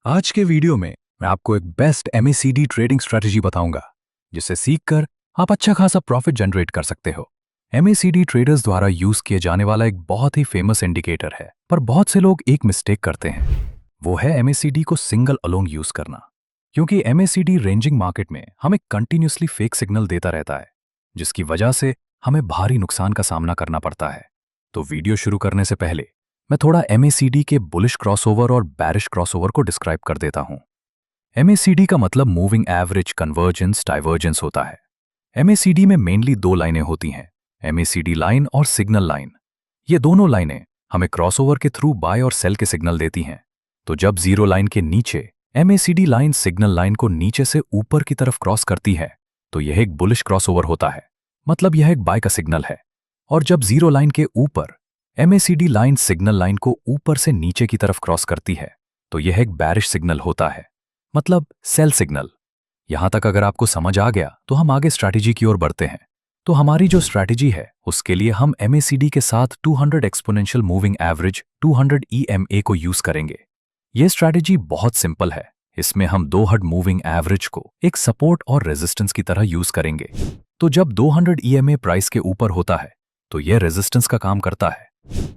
आज के वीडियो में मैं आपको एक बेस्ट एमएसीडी ट्रेडिंग स्ट्रेटजी बताऊंगा जिसे सीखकर आप अच्छा खासा प्रॉफिट जनरेट कर सकते हो। एमएसीडी ट्रेडर्स द्वारा यूज किए जाने वाला एक बहुत ही फेमस इंडिकेटर है, पर बहुत से लोग एक मिस्टेक करते हैं। वो है एमएसीडी को सिंगल अलोंग यूज करना, क्योंकि एमएसीडी रेंजिंग मार्केट में हमें कंटिन्यूसली फेक सिग्नल देता रहता है, जिसकी वजह से हमें भारी नुकसान का सामना करना पड़ता है। तो वीडियो शुरू करने से पहले मैं थोड़ा एमएसीडी के बुलिश क्रॉसओवर और बैरिश क्रॉसओवर को डिस्क्राइब कर देता हूं। एमएसीडी का मतलब मूविंग एवरेज कन्वर्जेंस डाइवर्जेंस होता है। एमएसीडी में मेनली दो लाइनें होती हैं, एमएसीडी लाइन और सिग्नल लाइन। ये दोनों लाइनें हमें क्रॉसओवर के थ्रू बाय और सेल के सिग्नल देती हैं। तो जब जीरो लाइन के नीचे एमएसीडी लाइन सिग्नल लाइन को नीचे से ऊपर की तरफ क्रॉस करती है तो यह एक बुलिश क्रॉसओवर होता है, मतलब यह एक बाय का सिग्नल है। और जब जीरो लाइन के ऊपर एमएसीडी लाइन सिग्नल लाइन को ऊपर से नीचे की तरफ क्रॉस करती है तो यह एक बैरिश सिग्नल होता है, मतलब सेल सिग्नल। यहां तक अगर आपको समझ आ गया तो हम आगे स्ट्रैटेजी की ओर बढ़ते हैं। तो हमारी जो स्ट्रैटेजी है उसके लिए हम एमएसीडी के साथ 200 एक्सपोनेंशियल मूविंग एवरेज 200 EMA को यूज करेंगे। यह स्ट्रैटेजी बहुत सिंपल है। इसमें हम 200 मूविंग एवरेज को एक सपोर्ट और रेजिस्टेंस की तरह यूज करेंगे। तो जब 200 EMA प्राइस के ऊपर होता है तो यह रेजिस्टेंस का काम करता है,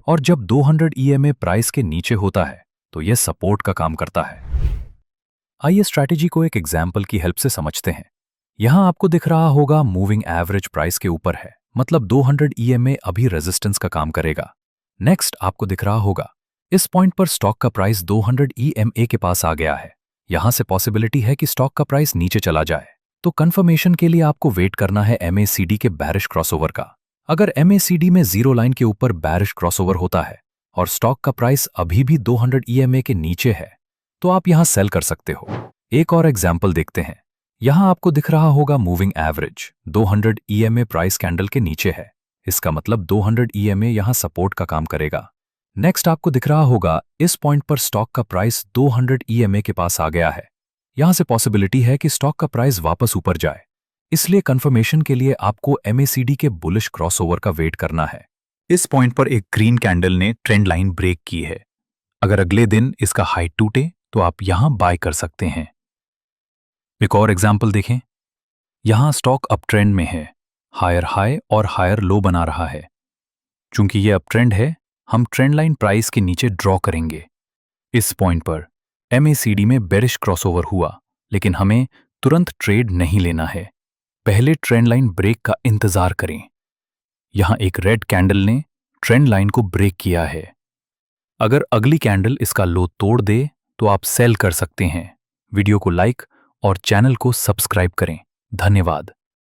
और जब 200 EMA प्राइस के नीचे होता है तो यह सपोर्ट का काम करता है। आइए स्ट्रैटेजी को एक एग्जाम्पल की हेल्प से समझते हैं। यहां आपको दिख रहा होगा मूविंग एवरेज प्राइस के ऊपर है, मतलब 200 EMA अभी रेजिस्टेंस का काम करेगा। नेक्स्ट आपको दिख रहा होगा इस पॉइंट पर स्टॉक का प्राइस 200 EMA के पास आ गया है। यहां से पॉसिबिलिटी है कि स्टॉक का प्राइस नीचे चला जाए। तो कंफर्मेशन के लिए आपको वेट करना है एमएसीडी के बैरिश क्रॉसओवर का। अगर एमएसीडी में जीरो लाइन के ऊपर बैरिश क्रॉसओवर होता है और स्टॉक का प्राइस अभी भी 200 EMA के नीचे है तो आप यहां सेल कर सकते हो। एक और एग्जाम्पल देखते हैं। यहां आपको दिख रहा होगा moving average 200 EMA price candle के नीचे है। इसका मतलब 200 EMA यहां सपोर्ट का काम करेगा। नेक्स्ट आपको दिख रहा होगा इस पॉइंट पर स्टॉक का प्राइस 200 EMA के पास आ गया है। यहां से पॉसिबिलिटी है कि स्टॉक का प्राइस वापस ऊपर जाए, इसलिए कंफर्मेशन के लिए आपको एमएसीडी के बुलिश क्रॉसओवर का वेट करना है। इस पॉइंट पर एक ग्रीन कैंडल ने ट्रेंड लाइन ब्रेक की है। अगर अगले दिन इसका हाई टूटे तो आप यहां बाय कर सकते हैं। एक और एग्जांपल देखें। यहां स्टॉक अप ट्रेंड में है, हायर हाई और हायर लो बना रहा है। चूंकि यह अप ट्रेंड है, हम ट्रेंड लाइन प्राइस के नीचे ड्रॉ करेंगे। इस पॉइंट पर एमएसीडी में बेरिश क्रॉसओवर हुआ, लेकिन हमें तुरंत ट्रेड नहीं लेना है। पहले ट्रेंड लाइन ब्रेक का इंतजार करें। यहां एक रेड कैंडल ने ट्रेंड लाइन को ब्रेक किया है। अगर अगली कैंडल इसका लो तोड़ दे तो आप सेल कर सकते हैं। वीडियो को लाइक और चैनल को सब्सक्राइब करें। धन्यवाद।